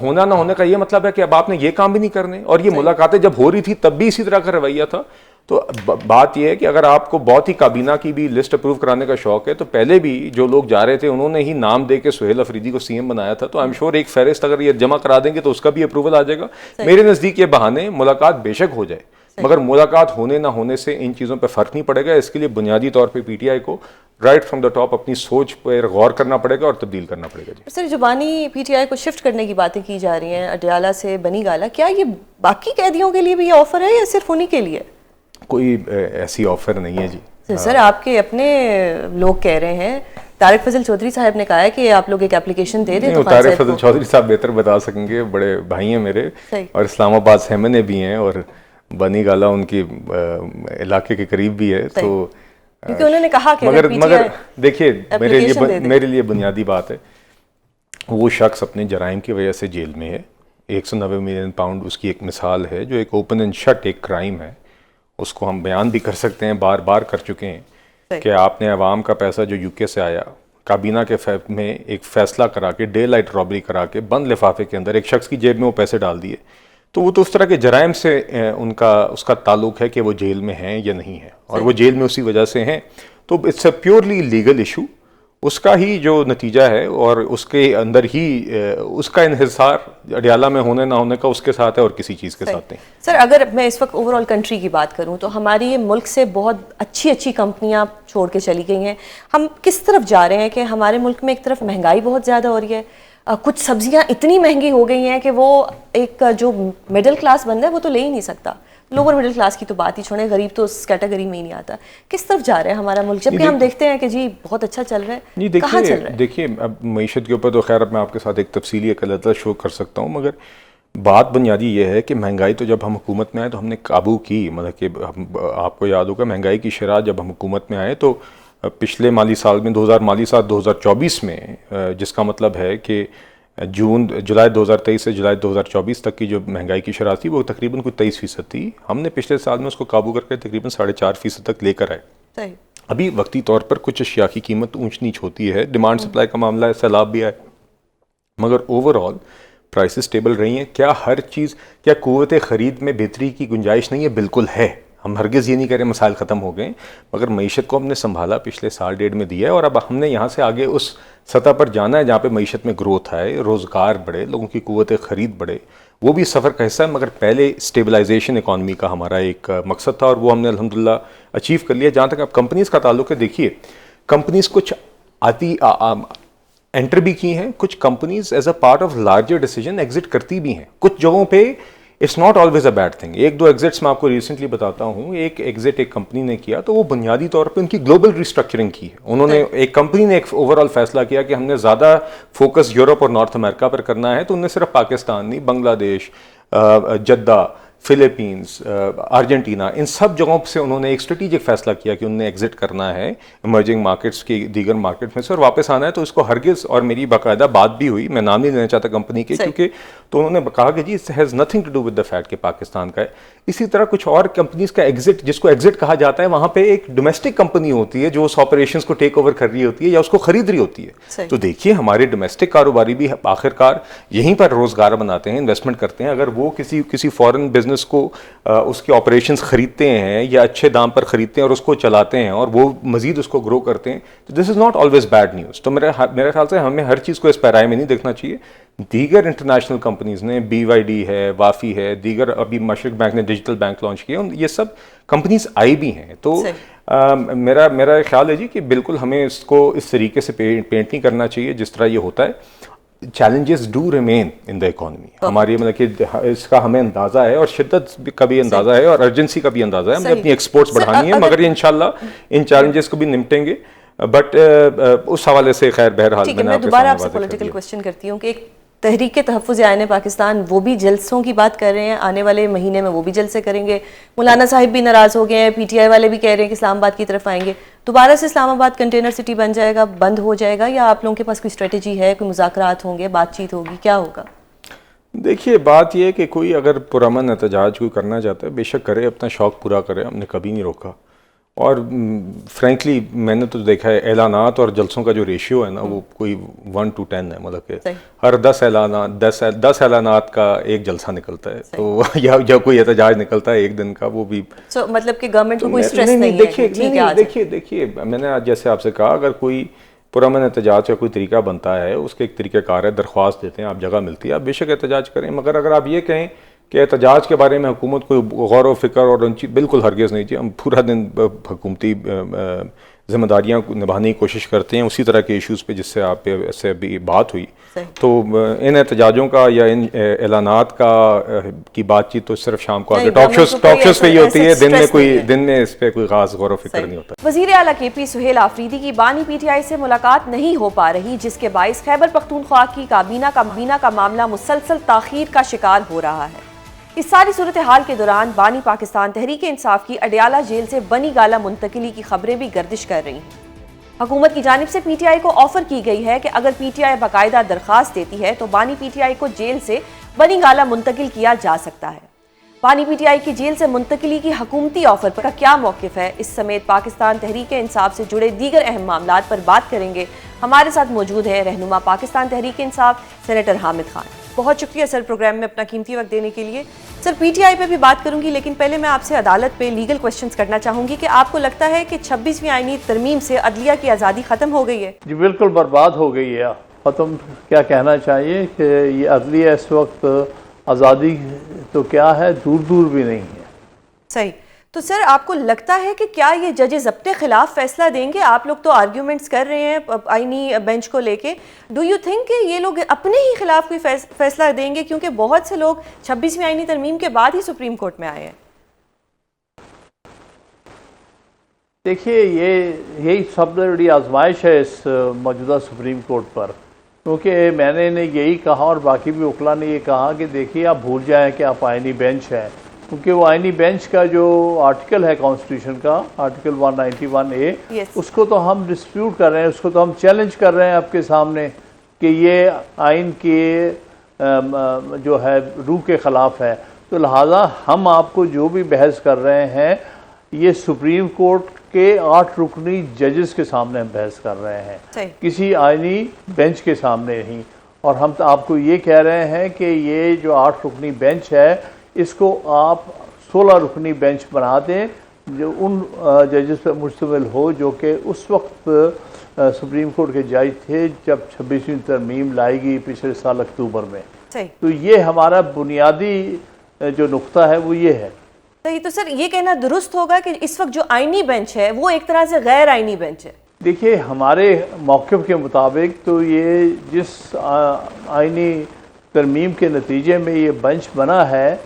[SPEAKER 3] होना ना होने का ये मतलब है कि अब आपने ये काम भी नहीं करने। और ये मुलाकातें जब हो रही थी तब भी इसी तरह का रवैया था। तो बात यह है कि अगर आपको बहुत ही काबीना की भी लिस्ट अप्रूव कराने का शौक है, तो पहले भी जो लोग जा रहे थे उन्होंने ही नाम दे के सुहेल अफरीदी को सीएम बनाया था। तो आई एम श्योर एक फहरिस्त अगर ये जमा करा देंगे तो उसका भी अप्रूवल आ जाएगा। मेरे नज़दीक ये बहाने, मुलाकात बेशक हो जाए, मगर मुलाकात होने ना होने से इन चीज़ों पर फ़र्क नहीं पड़ेगा। इसके लिए बुनियादी तौर पर पीटीआई को राइट फ्रॉम द टॉप अपनी सोच पर गौर करना पड़ेगा और तब्दील करना पड़ेगा। जी
[SPEAKER 1] सर, जुबानी पीटीआई को शिफ्ट करने की बातें की जा रही हैं अडयाला से बनी गाला, क्या ये बाकी कैदियों के लिए भी ये ऑफर है या सिर्फ उन्हीं के लिए?
[SPEAKER 3] कोई ऐसी ऑफर नहीं है जी।
[SPEAKER 1] सर, आपके अपने लोग कह रहे हैं, तारिक फजल चौधरी साहब ने कहा है कि आप लोग एक एप्लीकेशन दे दें। तो
[SPEAKER 3] तारिक फजल चौधरी साहब बेहतर बता सकेंगे, बड़े भाई हैं मेरे, और इस्लामाबाद से एमएनए भी हैं, और बनी गाला उनकी इलाके के करीब भी है। तो
[SPEAKER 1] क्योंकि उन्होंने कहा कि
[SPEAKER 3] मगर देखिए मेरे लिए बुनियादी बात है, वो शख्स अपने जराइम की वजह से जेल में है। 190 मिलियन पाउंड उसकी एक मिसाल है, जो एक ओपन एंड शट एक क्राइम है। उसको हम बयान भी कर सकते हैं, बार बार कर चुके हैं, कि आपने अवाम का पैसा जो यूके से आया, काबीना के में एक फ़ैसला करा के, डे लाइट रॉबरी करा के, बंद लिफाफे के अंदर एक शख्स की जेब में वो पैसे डाल दिए। तो वो तो उस तरह के जराइम से उसका ताल्लुक है कि वो जेल में हैं या नहीं है, और वो जेल में उसी वजह से हैं। तो it's a purely legal issue, उसका ही जो नतीजा है, और उसके अंदर ही उसका इन्हिसार अडयाला में होने ना होने का उसके साथ है और किसी चीज़ के साथ नहीं।
[SPEAKER 1] सर, अगर मैं इस वक्त ओवरऑल कंट्री की बात करूं तो हमारी मुल्क से बहुत अच्छी अच्छी कंपनियां छोड़ के चली गई हैं। हम किस तरफ जा रहे हैं कि हमारे मुल्क में एक तरफ महंगाई बहुत ज़्यादा हो रही है, कुछ सब्जियां इतनी महंगी हो गई हैं कि वो एक जो मिडिल क्लास बंदा है वो तो ले ही नहीं सकता। लोअर मिडिल क्लास की तो बात ही छोड़ें, गरीब तो उस कैटेगरी में ही नहीं आता। किस तरफ जा रहा है हमारा मुल्क, जबकि हम देखते हैं कि जी बहुत अच्छा चल रहा है। कहाँ चल रहा है?
[SPEAKER 3] देखिए अब मईशत के ऊपर तो खैर अब मैं आपके साथ एक तफसीली एक अलग शो कर सकता हूँ, मगर बात बुनियादी ये है कि महंगाई तो जब हम हुकूमत में आए तो हमने काबू की। मतलब कि आपको याद होगा महंगाई की शरह जब हम हुकूमत में आए तो पिछले माली साल में 2024 में, जिसका मतलब है कि जुलाई 2023 से जुलाई 2024 तक की जो महंगाई की शरह थी वो तकरीबन कुछ 23% थी। हमने पिछले साल में उसको काबू करके तकरीबन 4.5% तक लेकर आए। अभी वक्ती तौर पर कुछ अशिया की कीमत ऊंच नीच होती है, डिमांड सप्लाई का मामला है, सैलाब भी आए, मगर ओवरऑल प्राइसेस स्टेबल रही हैं। क्या हर चीज़, क्या क़ुव्वत ख़रीद में बेहतरी की गुंजाइश नहीं है? बिल्कुल है। हम हरगिज़ ये नहीं कह रहे मसाइल ख़त्म हो गए, मगर मईशत को हमने संभाला, पिछले साल डेढ़ में दिया है, और अब हमने यहाँ से आगे उस सतह पर जाना है जहाँ पे मईशत में ग्रोथ आए, रोज़गार बढ़े, लोगों की क़ुव्वत ख़रीद बढ़े। वो भी सफ़र का हिस्सा है, मगर पहले स्टेबलाइजेशन इकॉनमी का हमारा एक मकसद था और वो हमने अल्हम्दुलिल्लाह अचीव कर लिया। जहाँ तक अब कंपनीज़ का ताल्लुक है, देखिए कंपनीज़ कुछ आती एंटर भी की हैं, कुछ companies as a part of larger decision exit करती भी हैं। कुछ जगहों पे it's not always a bad thing. एक दो एग्जिट्स मैं आपको रिसेंटली बताता हूँ। एक एग्जिट एक कंपनी ने किया तो वो बुनियादी तौर पे उनकी ग्लोबल रिस्ट्रक्चरिंग की है। उन्होंने, एक कंपनी ने एक ओवरऑल फैसला किया कि हमने ज़्यादा फोकस यूरोप और नॉर्थ अमेरिका पर करना है, तो उन्होंने सिर्फ पाकिस्तान नहीं, बांग्लादेश, जद्दा, फिलीपींस, अर्जेंटीना, इन सब जगहों से उन्होंने एक स्ट्रेटेजिक फैसला किया कि उन्हें एग्जिट करना है इमर्जिंग मार्केट्स की दीगर मार्केट में से और वापस आना है। तो इसको हरगिज़, और मेरी बाकायदा बात भी हुई, मैं नाम नहीं लेना चाहता कंपनी के, क्योंकि तो उन्होंने कहा कि जी it has nothing to do with the fact कि पाकिस्तान का है। इसी तरह कुछ और कंपनीज का एग्जिट, जिसको एग्जिट कहा जाता है, वहाँ पे एक डोमेस्टिक कंपनी होती है जो उस ऑपरेशंस को टेक ओवर कर रही होती है या उसको खरीद रही होती है। तो देखिए हमारे डोमेस्टिक कारोबारी भी आखिरकार यहीं पर रोजगार बनाते हैं, इन्वेस्टमेंट करते हैं। अगर वो किसी फॉरेन बिजनेस को उसके ऑपरेशंस खरीदते हैं या अच्छे दाम पर खरीदते हैं और उसको चलाते हैं और वो मजीद उसको ग्रो करते हैं, तो this is not always bad news. तो मेरे ख्याल से हमें हर चीज़ को इस पैराए में नहीं देखना चाहिए। दीगर इंटरनेशनल कंपनीज ने, BYD है, वाफ़ी है, दीगर अभी मशरक बैंक ने डिजिटल बैंक लॉन्च किया, ये सब कंपनीज आई भी हैं। तो मेरा ख्याल है जी कि बिल्कुल हमें इसको इस तरीके से पेंट नहीं करना चाहिए जिस तरह ये होता है। Challenges do remain in the economy, हमारी मतलब कि इसका हमें अंदाज़ा है और शिद्दत का भी अंदाज़ा है और अर्जेंसी का भी अंदाज़ा है। हमें अपनी एक्सपोर्ट्स बढ़ानी है, मगर इंशाल्लाह इन चैलेंजेस को भी निपटेंगे। बट उस हवाले से खैर बहरहाल
[SPEAKER 1] मैं दोबारा आपसे पॉलिटिकल क्वेश्चन करती हूँ कि एक तहरीक तहफ़्फ़ुज़ आयन पाकिस्तान, वो भी जलसों की बात कर रहे हैं, आने वाले महीने में वो भी जलसे करेंगे। मौलाना साहिब भी नाराज़ हो गए हैं, PTI वाले भी कह रहे हैं कि इस्लामाबाद की तरफ आएंगे। दोबारा से इस्लामाबाद कंटेनर सिटी बन जाएगा, बंद हो जाएगा, या आप लोगों के पास कोई स्ट्रेटजी है, कोई मुज़ाकरात होंगे, बातचीत होगी, क्या होगा?
[SPEAKER 3] देखिए बात यह है कि कोई अगर पुरअमन एहतजाज कोई करना चाहता है, बेशक करे, अपना शौक़ पूरा करे, हमने कभी नहीं रोका। और फ्रैंकली मैंने तो देखा है ऐलानात और जलसों का जो रेशियो है ना, वो कोई 1 to 10 है। मतलब कि हर 10 ऐलानात का एक जलसा निकलता है, तो या कोई एहतजाज निकलता है एक दिन का, वो भी मतलब कि गवर्नमेंट को कोई स्ट्रेस नहीं है। देखिए मैंने आज जैसे आपसे कहा, अगर कोई पुरअमन एहतजाज का कोई तरीका बनता है, उसके एक तरीक़ाकार है, दरख्वास्त देते हैं, आप जगह मिलती है, आप बेशक एहतजाज करें। मगर अगर आप ये कहें कि एहतजाज के बारे में हुकूमत को गौर व फिक्र और उन चीज़, बिल्कुल हरगिज़ नहीं चाहिए। हम पूरा दिन हुकूमती जिम्मेदारियाँ निभाने की कोशिश करते हैं उसी तरह के इश्यूज़ पे जिससे आप से अभी बात हुई। तो इन एहतजाजों का या इन ऐलानात का की बातचीत तो सिर्फ शाम को आगे टॉक शोज़ पे ही होती है, दिन में इस पर कोई खास गौर व फिक्र नहीं होता।
[SPEAKER 1] वज़ीर आला KP सुहेल आफरीदी की बानी PTI से मुलाकात नहीं हो पा रही, जिसके बाइस खैबर पख्तूनख्वा की काबीना का मामला मुसलसल ताख़ीर का शिकार हो रहा है। इस सारी सूरत हाल के दौरान बानी पाकिस्तान तहरीक इंसाफ की अडयाला जेल से बनी गाला मुंतकिली की खबरें भी गर्दिश कर रही हैं। हुकूमत की जानिब से PTI को ऑफर की गई है कि अगर PTI बाकायदा दरख्वास्त देती है तो बानी PTI को जेल से बनी गाला मुंतकिल किया जा सकता है। बानी PTI की जेल से मुंतकिली की हुकूमती ऑफर का क्या मौक़िफ़ है, इस समेत पाकिस्तान तहरीक इंसाफ से जुड़े दीगर अहम मामलात पर बात करेंगे। हमारे साथ मौजूद है रहनुमा पाकिस्तान तहरीक इंसाफ सेनेटर हामिद खान। बहुत शुक्रिया सर प्रोग्राम में अपना कीमती वक्त देने के लिए। सर PTI पे भी बात करूंगी, लेकिन पहले मैं आपसे अदालत पे लीगल क्वेश्चंस करना चाहूंगी कि आपको लगता है कि 26वीं आईनी तरमीम से अदलिया की आज़ादी ख़त्म हो गई है?
[SPEAKER 4] जी बिल्कुल बर्बाद हो गई है। ख़त्म क्या कहना चाहिए कि ये अदलिया इस वक्त आज़ादी तो क्या है, दूर दूर भी नहीं है।
[SPEAKER 1] सही। तो सर आपको लगता है कि क्या ये जजेस अपने खिलाफ फैसला देंगे? आप लोग तो आर्ग्यूमेंट्स कर रहे हैं आईनी बेंच को लेके, डू यू थिंक कि ये लोग अपने ही खिलाफ कोई फैसला देंगे? क्योंकि बहुत से लोग 26वीं आईनी तरमीम के बाद ही सुप्रीम कोर्ट में आए हैं।
[SPEAKER 4] देखिए यही सबसे बड़ी आजमाइश है इस मौजूदा सुप्रीम कोर्ट पर, क्योंकि मैंने यही कहा और बाकी भी वकला ने ये कहा कि देखिए आप भूल जाएं कि आप आईनी बेंच है, क्योंकि वो आईनी बेंच का जो आर्टिकल है कॉन्स्टिट्यूशन का, आर्टिकल 191A, उसको तो हम डिस्प्यूट कर रहे हैं, उसको तो हम चैलेंज कर रहे हैं आपके सामने कि ये आइन के जो है रूह के ख़िलाफ़ है। तो लिहाजा हम आपको जो भी बहस कर रहे हैं ये सुप्रीम कोर्ट के 8 रुकनी जजेस के सामने हम बहस कर रहे हैं,
[SPEAKER 1] सही।
[SPEAKER 4] किसी आईनी बेंच के सामने नहीं। और हम तो आपको ये कह रहे हैं कि ये जो 8 रुकनी बेंच है इसको आप 16 रुकनी बेंच बना दें, जो उन जजेस पर मुश्तमिल हो जो कि उस वक्त सुप्रीम कोर्ट के जज थे जब 26वीं तरमीम लाई गई पिछले साल अक्टूबर में।
[SPEAKER 1] सही।
[SPEAKER 4] तो ये हमारा बुनियादी जो नुक्ता है वो ये है।
[SPEAKER 1] सही। तो सर ये कहना दुरुस्त होगा कि इस वक्त जो आईनी बेंच है वो एक तरह से गैर आईनी बेंच है?
[SPEAKER 4] देखिए, हमारे मौक़िफ़ के मुताबिक तो ये जिस आईनी तरमीम के नतीजे में ये बेंच बना है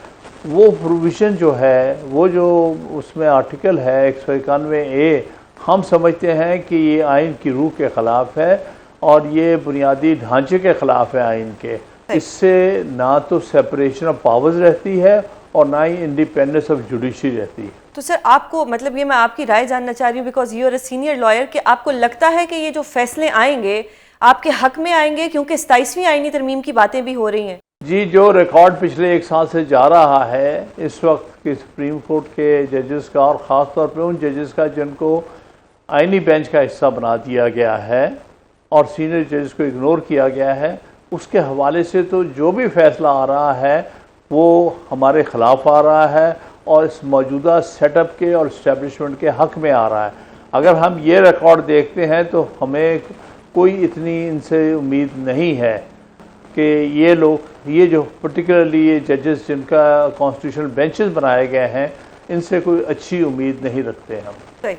[SPEAKER 4] वो प्रोविज़न जो है, वो जो उसमें आर्टिकल है 191A, हम समझते हैं कि ये आइन की रूह के ख़िलाफ़ है और ये बुनियादी ढांचे के ख़िलाफ़ है आइन के। इससे ना तो सेपरेशन ऑफ पावर्स रहती है और ना ही इंडिपेंडेंस ऑफ जुडिशरी रहती है।
[SPEAKER 1] तो सर आपको, मतलब ये मैं आपकी राय जानना चाह रही हूँ because you are a senior lawyer, कि आपको लगता है कि ये जो फैसले आएंगे आपके हक में आएंगे, क्योंकि 27वीं आईनी तरमीम की बातें भी हो रही हैं?
[SPEAKER 4] जी, जो रिकॉर्ड पिछले 1 साल से जा रहा है इस वक्त के सुप्रीम कोर्ट के जजेस का, और ख़ास तौर पे उन जजेस का जिनको आईनी बेंच का हिस्सा बना दिया गया है और सीनियर जजेस को इग्नोर किया गया है, उसके हवाले से तो जो भी फैसला आ रहा है वो हमारे ख़िलाफ़ आ रहा है और इस मौजूदा सेटअप के और इस्टेब्लिशमेंट के हक़ में आ रहा है। अगर हम ये रिकॉर्ड देखते हैं तो हमें कोई इतनी इनसे उम्मीद नहीं है कि ये लोग, ये जो पर्टिकुलरली ये जजेस जिनका कॉन्स्टिट्यूशनल बेंचेस बनाए गए हैं, इनसे कोई अच्छी उम्मीद नहीं रखते हम।
[SPEAKER 1] सही।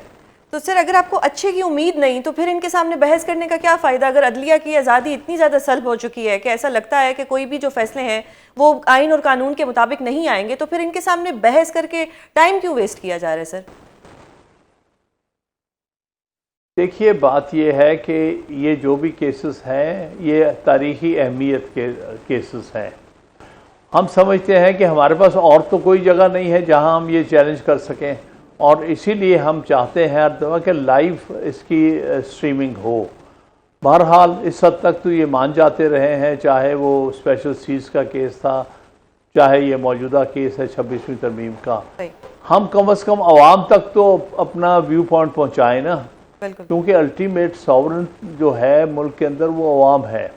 [SPEAKER 1] तो सर अगर आपको अच्छे की उम्मीद नहीं तो फिर इनके सामने बहस करने का क्या फ़ायदा? अगर अदलिया की आज़ादी इतनी ज़्यादा सल्ब हो चुकी है कि ऐसा लगता है कि कोई भी जो फैसले हैं वो आइन और कानून के मुताबिक नहीं आएंगे, तो फिर इनके सामने बहस करके टाइम क्यों वेस्ट किया जा रहा है सर?
[SPEAKER 4] देखिए, बात यह है कि ये जो भी केसेस हैं ये तारीख़ी अहमियत के केसेस हैं। हम समझते हैं कि हमारे पास और तो कोई जगह नहीं है जहां हम ये चैलेंज कर सकें, और इसीलिए हम चाहते हैं हर दफ़ा कि लाइव इसकी स्ट्रीमिंग हो। बहरहाल इस हद तक तो ये मान जाते रहे हैं, चाहे वो स्पेशल सीज का केस था, चाहे ये मौजूदा केस है 26वीं तरमीम का। हम कम अज़ कम आवाम तक तो अपना व्यू पॉइंट पहुँचाएँ ना, क्योंकि अल्टीमेट सॉवरेन जो है मुल्क के अंदर वो अवाम है।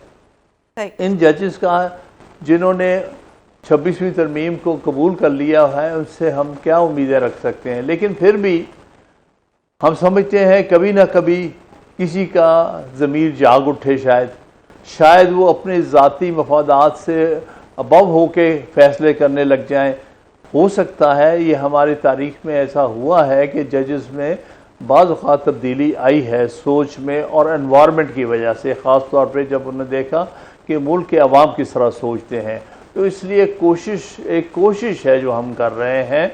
[SPEAKER 4] इन जजेस का जिन्होंने 26वीं तरमीम को कबूल कर लिया है उनसे हम क्या उम्मीदें रख सकते हैं? लेकिन फिर भी हम समझते हैं कभी ना कभी किसी का ज़मीर जाग उठे, शायद वो अपने ज़ाती मफादात से अबव होके फैसले करने लग जाएं। हो सकता है, ये हमारी तारीख में ऐसा हुआ है कि जजेस में बाज़ औक़ात तब्दीली आई है सोच में और एनवायरनमेंट की वजह से, ख़ास तौर पे जब उन्होंने देखा कि मुल्क के अवाम किस तरह सोचते हैं। तो इसलिए एक कोशिश है जो हम कर रहे हैं,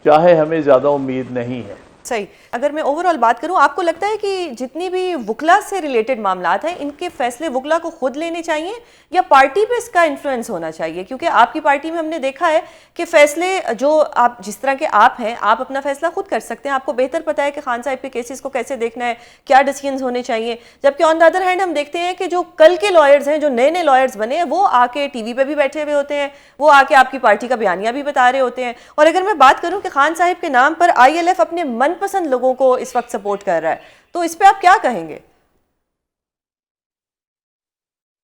[SPEAKER 4] चाहे हमें ज़्यादा उम्मीद नहीं है।
[SPEAKER 1] सही। अगर मैं ओवरऑल बात करूं, आपको लगता है कि जितनी भी वुकला से रिलेटेड मामलात हैं इनके फैसले वुकला को खुद लेने चाहिए या पार्टी पे इसका इन्फ्लुएंस होना चाहिए? क्योंकि आपकी पार्टी में हमने देखा है कि फैसले जो आप, जिस तरह के आप हैं, आप अपना फैसला खुद कर सकते हैं, आपको बेहतर पता है कि खान साहब के केसेस को कैसे देखना है, क्या डिसीजंस होने चाहिए। जबकि ऑन द अदर हैंड हम देखते हैं कि जो कल के लॉयर्स हैं, जो नए नए लॉयर्स बने हैं, वो आके टीवी पे भी बैठे हुए होते हैं, वो आके आपकी पार्टी का बयानिया भी बता रहे होते हैं। और अगर मैं बात करूं कि खान साहब के नाम पर ILF अपने मनपसंद लोगों को इस वक्त सपोर्ट कर रहा है, तो इस पे आप क्या कहेंगे?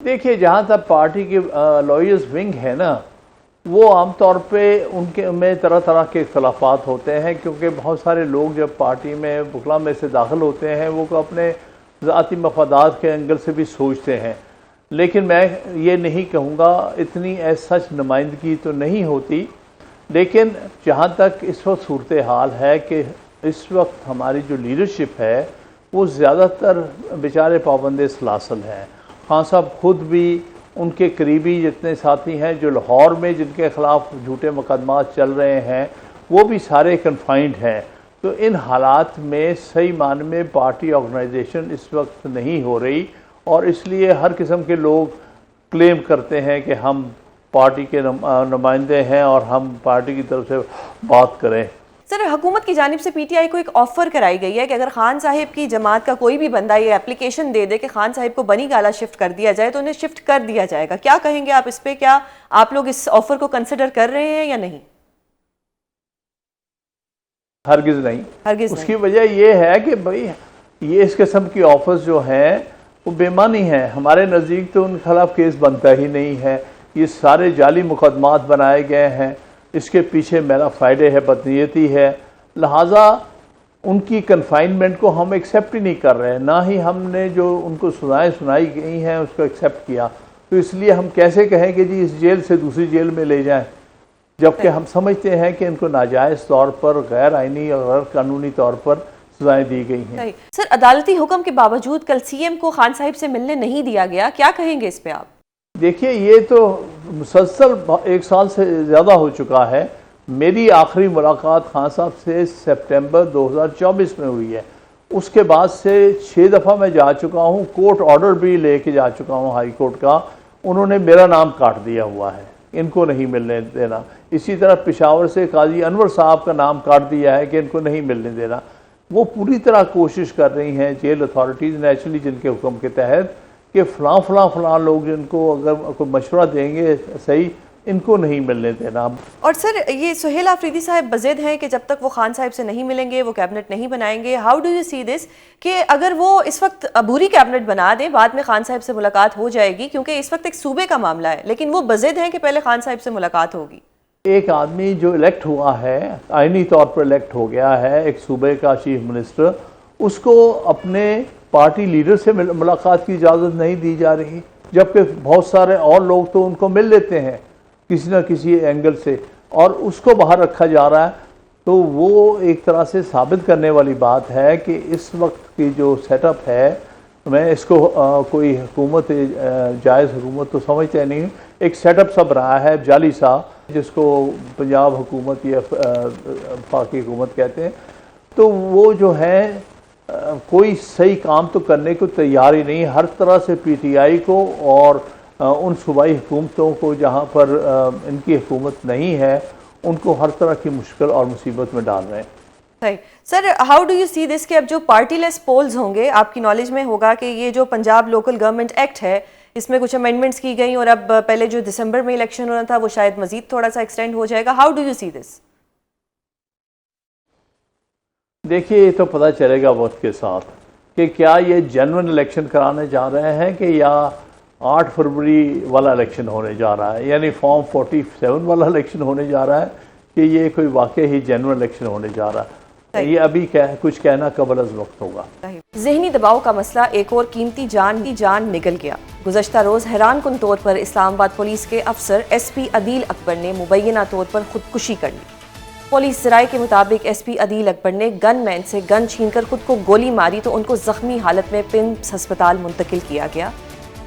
[SPEAKER 4] देखिए, जहां तक पार्टी की लॉयर्स विंग है ना, वो आमतौर पे उनके में तरह तरह के इख्तलाफात होते हैं, क्योंकि बहुत सारे लोग जब पार्टी में वुकला में से दाखिल होते हैं वो अपने ज़ाती मफादात के एंगल से भी सोचते हैं। लेकिन मैं ये नहीं कहूँगा, इतनी सच नुमाइंदगी तो नहीं होती। लेकिन जहाँ तक इस वक्त सूरत हाल है कि इस वक्त हमारी जो लीडरशिप है वो ज़्यादातर बेचारे पाबंद सलासल हैं। खान साहब खुद भी, उनके करीबी जितने साथी हैं जो लाहौर में जिनके ख़िलाफ़ झूठे मुकदमात चल रहे हैं, वो भी सारे कन्फाइंड हैं। तो इन हालात में सही मायने में पार्टी ऑर्गेनाइजेशन इस वक्त नहीं हो रही, और इसलिए हर किस्म के लोग क्लेम करते हैं कि हम पार्टी के नुमाइंदे हैं और हम पार्टी की तरफ से बात करें।
[SPEAKER 1] सर, हुकूमत की जानिब से PTI को एक ऑफर कराई गई है कि अगर खान साहिब की जमात का कोई भी बंदा ये एप्लीकेशन दे दे कि खान साहिब को बनी गाला शिफ्ट कर दिया जाए तो उन्हें शिफ्ट कर दिया जाएगा। क्या कहेंगे आप इस पे? क्या आप लोग इस ऑफर को कंसिडर कर रहे हैं या नहीं?
[SPEAKER 4] हरगिज नहीं।
[SPEAKER 1] हरगिज
[SPEAKER 4] उसकी वजह ये है कि भाई ये इस किस्म की ऑफर्स जो हैं वो बेमानी है। हमारे नज़दीक तो उनके खिलाफ केस बनता ही नहीं है। ये सारे जाली मुकदमात बनाए गए हैं, इसके पीछे मेरा फ़ायदे है, बदनीयती है। लिहाजा उनकी कन्फाइनमेंट को हम एक्सेप्ट ही नहीं कर रहे हैं, ना ही हमने जो उनको सज़ाएँ सुनाई गई हैं उसको एक्सेप्ट किया। तो इसलिए हम कैसे कहें कि जी इस जेल से दूसरी जेल में ले जाएं, जबकि हम समझते हैं कि इनको नाजायज़ तौर पर, गैर आइनी और गैर कानूनी तौर पर सजाएं दी गई हैं।
[SPEAKER 1] सर, अदालती हुक्म के बावजूद कल सीएम को खान साहिब से मिलने नहीं दिया गया, क्या कहेंगे इस पे आप?
[SPEAKER 4] देखिए, ये तो मुसलसल 1 साल से ज़्यादा हो चुका है। मेरी आखिरी मुलाकात खान साहब से सितंबर 2024 में हुई है। उसके बाद से 6 दफ़ा मैं जा चुका हूँ, कोर्ट ऑर्डर भी लेके जा चुका हूँ हाई कोर्ट का। उन्होंने मेरा नाम काट दिया हुआ है, इनको नहीं मिलने देना। इसी तरह पेशावर से काजी अनवर साहब का नाम काट दिया है कि इनको नहीं मिलने देना। वो पूरी तरह कोशिश कर रही हैं जेल अथॉरिटीज़ नेचुरली, जिनके हुक्म के तहत, कि फ़लाँ लोग जिनको अगर कोई मशवरा देंगे सही, इनको नहीं मिलने देना।
[SPEAKER 1] और सर, ये सुहेल आफरीदी साहब बज़िद हैं कि जब तक वो खान साहब से नहीं मिलेंगे वो कैबिनेट नहीं बनाएंगे। How do you see this कि अगर वो इस वक्त अबूरी कैबिनेट बना दें, बाद में खान साहब से मुलाकात हो जाएगी, क्योंकि इस वक्त एक सूबे का मामला है, लेकिन वो बज़िद हैं कि पहले खान साहब से मुलाकात होगी?
[SPEAKER 4] एक आदमी जो इलेक्ट हुआ है, आइनी तौर पर इलेक्ट हो गया है, एक सूबे का चीफ मिनिस्टर, उसको अपने पार्टी लीडर से मुलाकात की इजाज़त नहीं दी जा रही, जबकि बहुत सारे और लोग तो उनको मिल लेते हैं किसी न किसी एंगल से, और उसको बाहर रखा जा रहा है। तो वो एक तरह से साबित करने वाली बात है कि इस वक्त की जो सेटअप है, मैं इसको कोई हुकूमत जायज़ हुकूमत तो समझते नहीं, एक सेटअप सब रहा है जाली सा, जिसको पंजाब हुकूमत या वफाकी हुकूमत कहते हैं। तो वो जो है कोई सही काम तो करने को तैयार ही नहीं। हर तरह से पीटीआई को और उन सूबाई हुकूमतों को जहाँ पर इनकी हुकूमत नहीं है, उनको हर तरह की मुश्किल और मुसीबत में डाल रहे हैं।
[SPEAKER 1] सही। Sir, how do you see this कि अब जो पार्टीलेस पोल्स होंगे, आपकी नॉलेज में होगा कि ये जो पंजाब लोकल गवर्नमेंट एक्ट है, इसमें कुछ अमेंडमेंट्स की गई और अब पहले जो दिसंबर में इलेक्शन होना था वो शायद मजीद थोड़ा सा एक्सटेंड हो जाएगा। How do you see this?
[SPEAKER 4] देखिए, ये तो पता चलेगा वक्त के साथ कि क्या ये जेन्युइन इलेक्शन कराने जा रहे हैं कि या 8 फरवरी वाला इलेक्शन होने जा रहा है, यानी फॉर्म 47 वाला इलेक्शन होने जा रहा है, कि ये कोई वाकई ही जेन्युइन इलेक्शन होने जा रहा है। ये अभी कुछ कहना कबल अज़ वक्त होगा।
[SPEAKER 1] ज़हनी दबाव का मसला एक और कीमती जान निकल गया। गुज़श्ता रोज़ हैरान कुन तौर पर इस्लामाबाद पुलिस के अफसर SP अदील अकबर ने मुबैना तौर पर खुदकुशी कर ली। पुलिस ज़राए के मुताबिक SP अदील अकबर ने गनमैन से गन छीनकर खुद को गोली मारी तो उनको ज़ख्मी हालत में पिम्स हस्पताल मुंतकिल किया गया,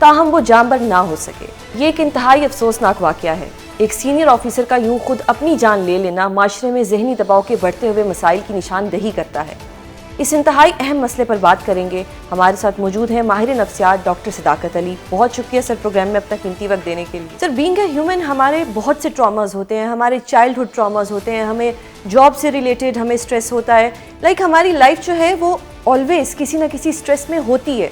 [SPEAKER 1] ताहम वो जांबर ना हो सके। ये एक इंतहाई अफसोसनाक वाक़या है। एक सीनियर ऑफिसर का यूं खुद अपनी जान ले लेना माशरे में ज़हनी दबाव के बढ़ते हुए मसाइल की निशानदेही करता है। इस इंतहाई अहम मसले पर बात करेंगे। हमारे साथ मौजूद हैं माहिर नफ्सियात डॉक्टर सदाकत अली। बहुत शुक्रिया सर प्रोग्राम में अपना कीमती वक्त देने के लिए। सर, बीइंग अ ह्यूमन हमारे बहुत से ट्रॉमास होते हैं, हमारे चाइल्डहुड ट्रॉमास होते हैं, हमें जॉब से रिलेटेड हमें स्ट्रेस होता है। हमारी लाइफ जो है वो ऑलवेज किसी ना किसी स्ट्रेस में होती है।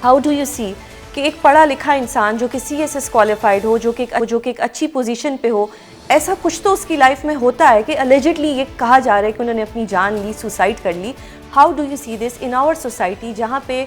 [SPEAKER 1] हाउ डू यू सी कि एक पढ़ा लिखा इंसान जो कि CSS क्वालिफाइड हो, जो कि एक अच्छी पोजीशन पे हो, ऐसा कुछ तो उसकी लाइफ में होता है कि अलेजिडली ये कहा जा रहा है कि उन्होंने अपनी जान ली, सुसाइड कर ली। How do you see this in our society, जहाँ पे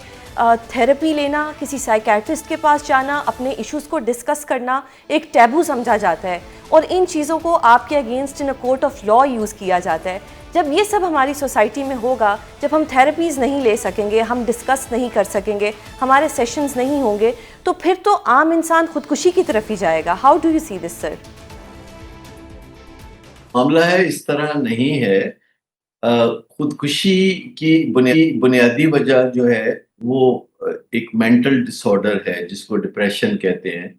[SPEAKER 1] थेरेपी लेना, किसी साइकेट्रिस्ट के पास जाना, अपने इश्यूज़ को डिस्कस करना एक टैबू समझा जाता है, और इन चीज़ों को आपके against in a court of law use किया जाता है। जब ये सब हमारी सोसाइटी में होगा, जब हम थेरेपीज़ नहीं ले सकेंगे, हम डिस्कस नहीं कर सकेंगे, हमारे सेशंस नहीं होंगे, तो फिर तो आम इंसान खुदकुशी की तरफ ही जाएगा। How do you see this sir?
[SPEAKER 5] मामला है इस तरह नहीं है। खुदकुशी की बुनियादी वजह जो है वो एक मेंटल डिसऑर्डर है, जिसको डिप्रेशन कहते हैं।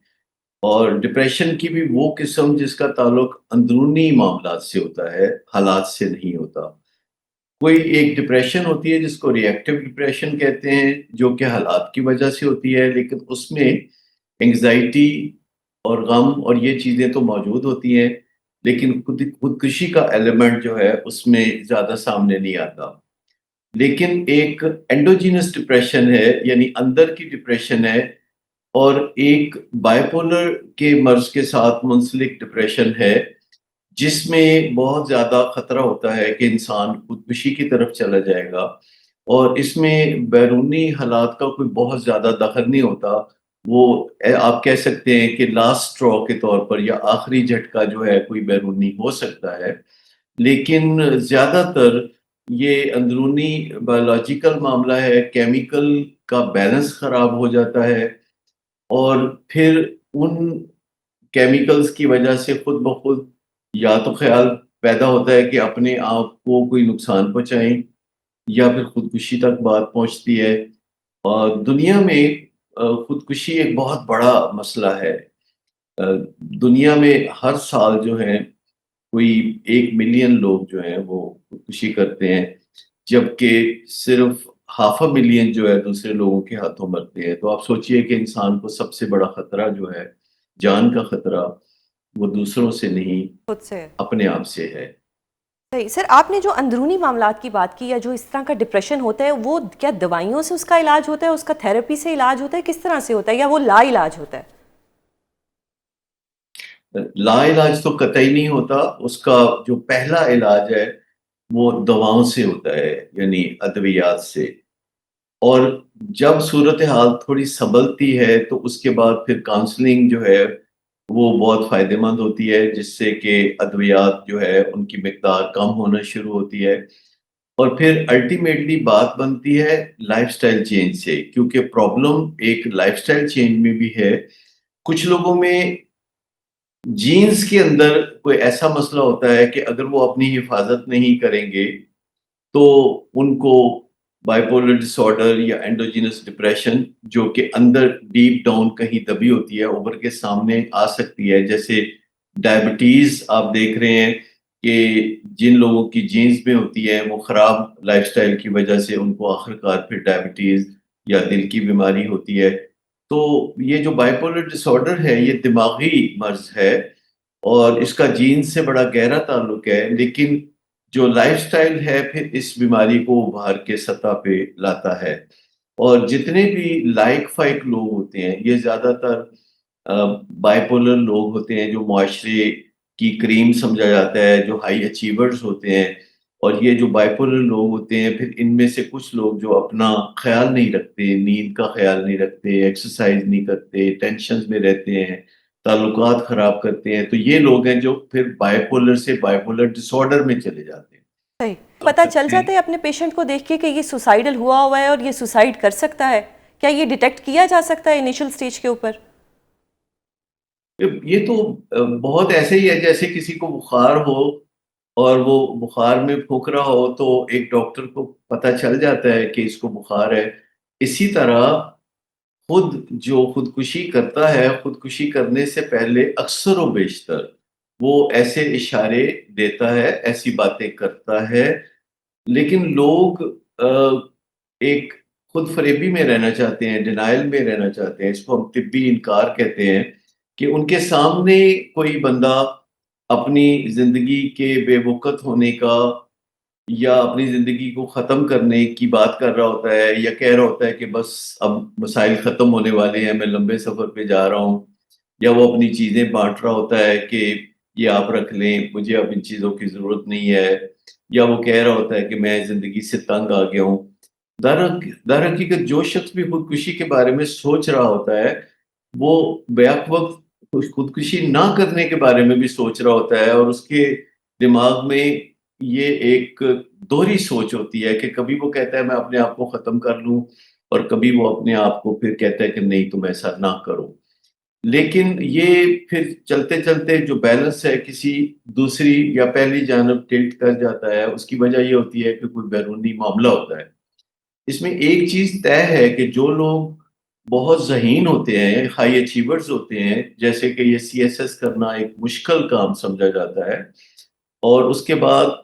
[SPEAKER 5] और डिप्रेशन की भी वो किस्म जिसका ताल्लुक अंदरूनी मामलात से होता है, हालात से नहीं होता। कोई एक डिप्रेशन होती है जिसको रिएक्टिव डिप्रेशन कहते हैं, जो कि हालात की वजह से होती है, लेकिन उसमें एंग्जाइटी और गम और ये चीज़ें तो मौजूद होती हैं, लेकिन खुदकुशी का एलिमेंट जो है उसमें ज़्यादा सामने नहीं आता। लेकिन एक एंडोजीनस डिप्रेशन है, यानी अंदर की डिप्रेशन है, और एक बाइपोलर के मर्ज के साथ मुंसलिक डिप्रेशन है, जिसमें बहुत ज़्यादा खतरा होता है कि इंसान खुदकुशी की तरफ चला जाएगा और इसमें बैरूनी हालात का कोई बहुत ज़्यादा दखल नहीं होता। वो आप कह सकते हैं कि लास्ट स्ट्रॉ के तौर पर या आखिरी झटका जो है कोई बैरूनी हो सकता है। लेकिन ज़्यादातर ये अंदरूनी बायोलॉजिकल मामला है, केमिकल का बैलेंस खराब हो जाता है और फिर उन केमिकल्स की वजह से खुद ब खुद या तो ख़्याल पैदा होता है कि अपने आप को कोई नुकसान पहुँचाएँ या फिर खुदकुशी तक बात पहुँचती है। दुनिया में खुदकुशी एक बहुत बड़ा मसला है। दुनिया में हर साल जो है कोई 1 मिलियन लोग जो हैं वो खुदकुशी करते हैं, जबकि सिर्फ़ हाफ़ अ मिलियन जो है दूसरे लोगों के हाथों मरते हैं। तो आप सोचिए कि इंसान को सबसे बड़ा खतरा जो है, जान का खतरा, वो दूसरों से नहीं,
[SPEAKER 1] खुद से।
[SPEAKER 5] अपने आप से है।
[SPEAKER 1] सही सर, आपने जो अंदरूनी मामलात की बात की या जो इस तरह का डिप्रेशन होता है, वो क्या दवाइयों से उसका इलाज होता है, उसका थेरेपी से इलाज होता है, किस तरह से होता है, या वो लाइलाज होता है?
[SPEAKER 5] लाइलाज तो कतई नहीं होता, उसका जो पहला इलाज है, वो दवाओं से होता है, यानी अद्वियात से। और जब सूरत-ए-हाल थोड़ी सँभलती है, तो उसके बाद फिर काउंसलिंग जो है, वो बहुत फ़ायदेमंद होती है, जिससे कि अद्वियात जो है, उनकी मिकदार कम होना शुरू होती है। और फिर अल्टीमेटली बात बनती है लाइफ़स्टाइल चेंज से, क्योंकि प्रॉब्लम एक लाइफ़स्टाइल चेंज में भी है। कुछ लोगों में जीन्स के अंदर कोई ऐसा मसला होता है कि अगर वो अपनी हिफ़ाज़त नहीं करेंगे, तो उनको बाइपोलर डिसऑर्डर या एंडोजेनस डिप्रेशन जो कि अंदर डीप डाउन कहीं दबी होती है, उभर के सामने आ सकती है। जैसे डायबिटीज़ आप देख रहे हैं कि जिन लोगों की जीन्स में होती है, वो खराब लाइफ़स्टाइल की वजह से उनको आखिरकार फिर डायबिटीज़ या दिल की बीमारी होती है। तो ये जो बाइपोलर डिसऑर्डर है, ये दिमागी मर्ज़ है और इसका जीन्स से बड़ा गहरा ताल्लुक है, लेकिन जो लाइफ़स्टाइल है फिर इस बीमारी को उभार के सतह पे लाता है। और जितने भी लाइक-फाइक लोग होते हैं, ये ज़्यादातर बाइपोलर लोग होते हैं, जो मुआशरे की क्रीम समझा जाता है, जो हाई अचीवर्स होते हैं। और ये जो बाइपोलर लोग होते हैं, फिर इनमें से कुछ लोग जो अपना ख़्याल नहीं रखते, नींद का ख़्याल नहीं रखते, एक्सरसाइज़ नहीं करते, टेंशन्स में रहते हैं, ताल्लुकात ख़राब करते हैं, तो ये लोग हैं जो फिर बाइपोलर से बाइपोलर डिसऑर्डर में चले जाते हैं।
[SPEAKER 1] सही। पता चल
[SPEAKER 5] सकते हैं।
[SPEAKER 1] जाता है अपने पेशेंट को देख के कि ये सुसाइडल हुआ हुआ है और ये सुसाइड कर सकता है? क्या ये डिटेक्ट किया जा सकता है इनिशियल स्टेज के ऊपर?
[SPEAKER 5] ये तो बहुत ऐसे ही है जैसे किसी को बुखार हो और वो बुखार में फूक रहा हो तो एक डॉक्टर को पता चल जाता है कि इसको बुखार है। इसी तरह खुद जो खुदकुशी करता है, खुदकुशी करने से पहले अक्सर व बेशतर वो ऐसे इशारे देता है, ऐसी बातें करता है, लेकिन लोग एक खुद फ़रेबी में रहना चाहते हैं, डिनायल में रहना चाहते हैं, इसको हम तिब्बी इनकार कहते हैं, कि उनके सामने कोई बंदा अपनी ज़िंदगी के बेवक़्त होने का या अपनी ज़िंदगी को ख़त्म करने की बात कर रहा होता है या कह रहा होता है कि बस अब मसाइल ख़त्म होने वाले हैं, मैं लंबे सफ़र पे जा रहा हूँ। या वो अपनी चीज़ें बाँट रहा होता है कि ये आप रख लें, मुझे अब इन चीज़ों की ज़रूरत नहीं है। या वो कह रहा होता है कि मैं ज़िंदगी से तंग आ गया हूँ। दरहकीकत जो शख्स भी खुदकुशी के बारे में सोच रहा होता है, वो बैक वक़्त खुदकुशी ना करने के बारे में भी सोच रहा होता है और उसके दिमाग में ये एक दोहरी सोच होती है कि कभी वो कहता है मैं अपने आप को ख़त्म कर लूँ और कभी वो अपने आप को फिर कहता है कि नहीं तुम ऐसा ना करो। लेकिन ये फिर चलते-चलते जो बैलेंस है किसी दूसरी या पहली जानब टिल्ट कर जाता है, उसकी वजह ये होती है कि कोई बैरूनी मामला होता है। इसमें एक चीज़ तय है कि जो लोग बहुत ज़हीन होते हैं, हाई अचीवर्स होते हैं, जैसे कि ये सीएसएस करना एक मुश्किल काम समझा जाता है और उसके बाद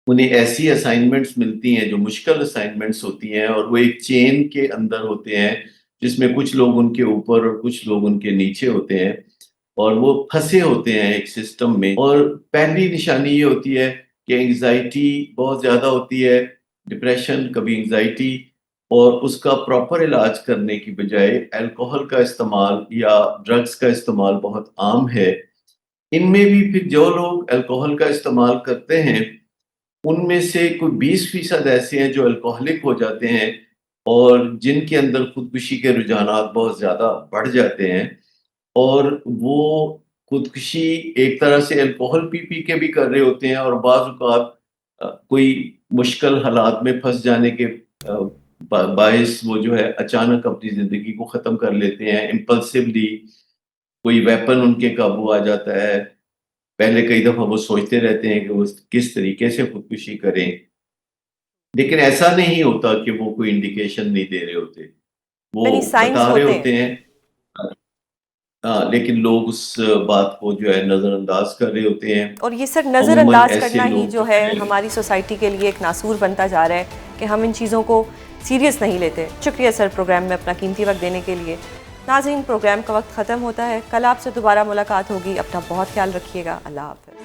[SPEAKER 5] उन्हें ऐसी असाइनमेंट्स मिलती हैं जो मुश्किल असाइनमेंट्स होती हैं और वो एक चेन के अंदर होते हैं, जिसमें कुछ लोग उनके ऊपर और कुछ लोग उनके नीचे होते हैं और वो फँसे होते हैं एक सिस्टम में। और पहली निशानी ये होती है कि एंग्ज़ायटी बहुत ज़्यादा होती है, डिप्रेशन, कभी एंग्ज़ायटी और उसका प्रॉपर इलाज करने की बजाय अल्कोहल का इस्तेमाल या ड्रग्स का इस्तेमाल बहुत आम है। इनमें भी फिर जो लोग अल्कोहल का इस्तेमाल करते हैं, उनमें से कोई 20% ऐसे हैं जो अल्कोहलिक हो जाते हैं और जिनके अंदर खुदकुशी के रुझानात बहुत ज़्यादा बढ़ जाते हैं और वो खुदकुशी एक तरह से अल्कोहल पी-पी के भी कर रहे होते हैं और बाज़ औक़ात कोई मुश्किल हालात में फँस जाने के बाइस वो जो है अचानक अपनी ज़िंदगी को ख़त्म कर लेते हैं इम्पल्सिवली। कोई वेपन उनके काबू आ जाता है। पहले कई दफ़ा वो सोचते रहते हैं कि वो किस तरीके से खुदकुशी करें। लेकिन ऐसा नहीं होता कि वो कोई इंडिकेशन नहीं दे रहे होते। वो
[SPEAKER 1] यानी साइंस
[SPEAKER 5] बता रहे
[SPEAKER 1] होते
[SPEAKER 5] होते
[SPEAKER 1] हैं।
[SPEAKER 5] हैं। लेकिन लोग उस बात को जो है नज़रअंदाज कर रहे होते हैं।
[SPEAKER 1] और ये सर
[SPEAKER 5] अमूमन
[SPEAKER 1] नज़रअंदाज
[SPEAKER 5] ऐसे
[SPEAKER 1] करना ही
[SPEAKER 5] लोग
[SPEAKER 1] जो
[SPEAKER 5] जो
[SPEAKER 1] है
[SPEAKER 5] है
[SPEAKER 1] हमारी सोसाइटी के लिए एक नासूर बनता जा रहा है कि हम इन चीज़ों को सीरियस नहीं लेते। शुक्रिया सर प्रोग्राम में अपना कीमती वक्त देने के लिए। नाज़रीन, प्रोग्राम का वक्त ख़त्म होता है। कल आपसे दोबारा मुलाकात होगी। अपना बहुत ख्याल रखिएगा। अल्लाह हाफ़िज़।